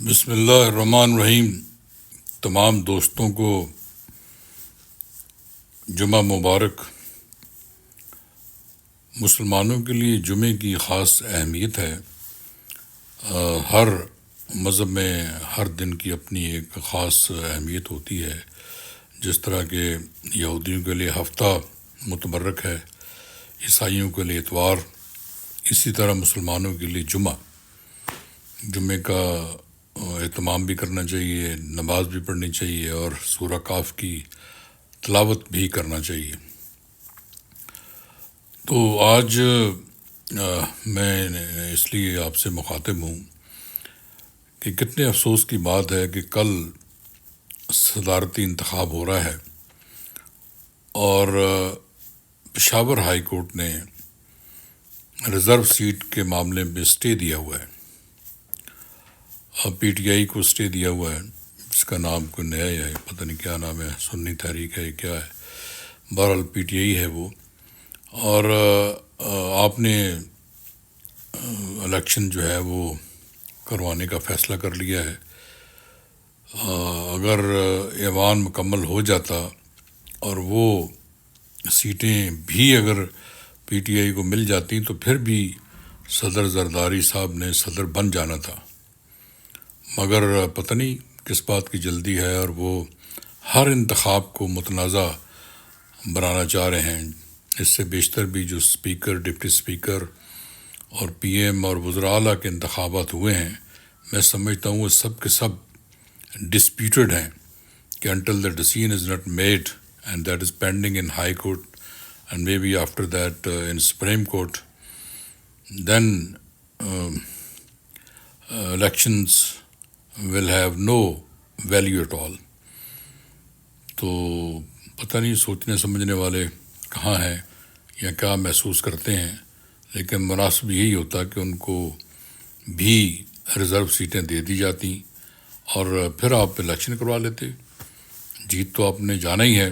بسم اللہ الرحمن الرحیم۔ تمام دوستوں کو جمعہ مبارک۔ مسلمانوں کے لیے جمعے کی خاص اہمیت ہے۔ ہر مذہب میں ہر دن کی اپنی ایک خاص اہمیت ہوتی ہے۔ جس طرح کہ یہودیوں کے لیے ہفتہ متبرک ہے، عیسائیوں کے لیے اتوار، اسی طرح مسلمانوں کے لیے جمعے کا اہتمام بھی کرنا چاہیے، نماز بھی پڑھنی چاہیے اور سورہ کاف کی تلاوت بھی کرنا چاہیے۔ تو آج میں اس لیے آپ سے مخاطب ہوں کہ کتنے افسوس کی بات ہے کہ کل صدارتی انتخاب ہو رہا ہے اور پشاور ہائی کورٹ نے ریزرو سیٹ کے معاملے میں اسٹے دیا ہوا ہے۔ پی ٹی آئی کو اسٹے دیا ہوا ہے، جس کا نام کوئی نیا ہے، پتہ نہیں کیا نام ہے، سنی تحریک ہے کیا ہے، بہرحال پی ٹی آئی ہے وہ۔ اور آپ نے الیکشن جو ہے وہ کروانے کا فیصلہ کر لیا ہے۔ اگر ایوان مکمل ہو جاتا اور وہ سیٹیں بھی اگر پی ٹی آئی کو مل جاتی تو پھر بھی صدر زرداری صاحب نے صدر بن جانا تھا، مگر پتہ نہیں کس بات کی جلدی ہے اور وہ ہر انتخاب کو متنازع بنانا چاہ رہے ہیں۔ اس سے بیشتر بھی جو اسپیکر، ڈپٹی اسپیکر اور پی ایم اور وزراء اعلیٰ کے انتخابات ہوئے ہیں، میں سمجھتا ہوں وہ سب کے سب ڈسپیوٹڈ ہیں کہ until the decision is not made and that is pending in high court and maybe after that in Supreme Court, then elections will have no value at all۔ تو پتہ نہیں سوچنے سمجھنے والے کہاں ہیں یا کیا محسوس کرتے ہیں، لیکن مناسب یہی ہوتا کہ ان کو بھی ریزرو سیٹیں دے دی جاتی اور پھر آپ الیکشن کروا لیتے۔ جیت تو آپ نے جانا ہی ہے۔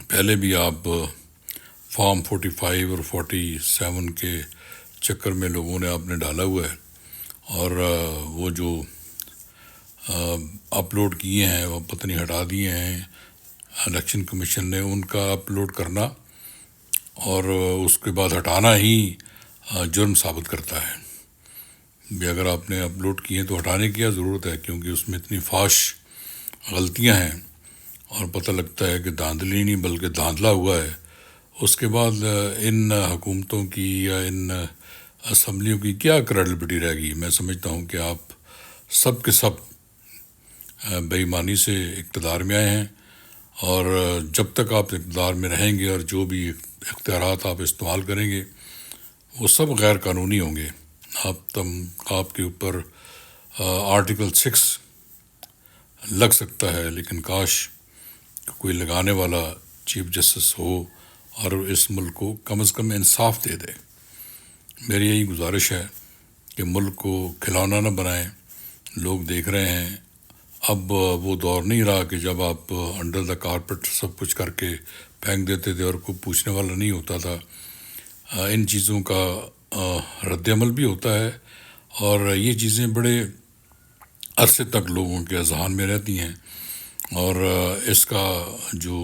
پہلے بھی آپ فارم 45 اور 47 کے چکر میں لوگوں نے آپ نے ڈالا ہوا ہے، اور وہ جو اپلوڈ کیے ہیں وہ پتہ نہیں ہٹا دیے ہیں الیکشن کمیشن نے، ان کا اپلوڈ کرنا اور اس کے بعد ہٹانا ہی جرم ثابت کرتا ہے۔ بھی اگر آپ نے اپلوڈ کیے تو ہٹانے کی کیا ضرورت ہے، کیونکہ اس میں اتنی فاش غلطیاں ہیں اور پتہ لگتا ہے کہ دھاندلی نہیں بلکہ دھاندلا ہوا ہے۔ اس کے بعد ان حکومتوں کی یا ان اسمبلیوں کی کیا کریڈیبلٹی رہ گئی۔ میں سمجھتا ہوں کہ آپ سب کے سب بے ایمانی سے اقتدار میں آئے ہیں، اور جب تک آپ اقتدار میں رہیں گے اور جو بھی اختیارات آپ استعمال کریں گے وہ سب غیر قانونی ہوں گے۔ آپ کے اوپر آرٹیکل 6 لگ سکتا ہے، لیکن کاش کوئی لگانے والا چیف جسٹس ہو اور اس ملک کو کم از کم انصاف دے دے۔ میری یہی گزارش ہے کہ ملک کو کھلونا نہ بنائیں۔ لوگ دیکھ رہے ہیں، اب وہ دور نہیں رہا کہ جب آپ انڈر دا کارپٹ سب کچھ کر کے پھینک دیتے تھے اور کوئی پوچھنے والا نہیں ہوتا تھا۔ ان چیزوں کا رد عمل بھی ہوتا ہے اور یہ چیزیں بڑے عرصے تک لوگوں کے اذہان میں رہتی ہیں، اور اس کا جو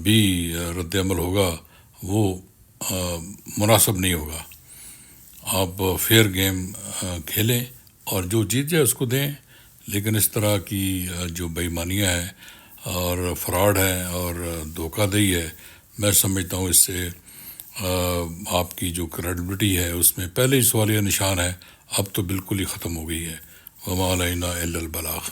بھی رد عمل ہوگا وہ مناسب نہیں ہوگا۔ آپ فیئر گیم کھیلیں اور جو جیت جائے اس کو دیں، لیکن اس طرح کی جو بے ایمانیاں ہیں اور فراڈ ہے اور دھوکہ دہی ہے، میں سمجھتا ہوں اس سے آپ کی جو کریڈیبلٹی ہے اس میں پہلے ہی سوالیہ نشان ہے، اب تو بالکل ہی ختم ہو گئی ہے۔ وما علینا الا البلاغ۔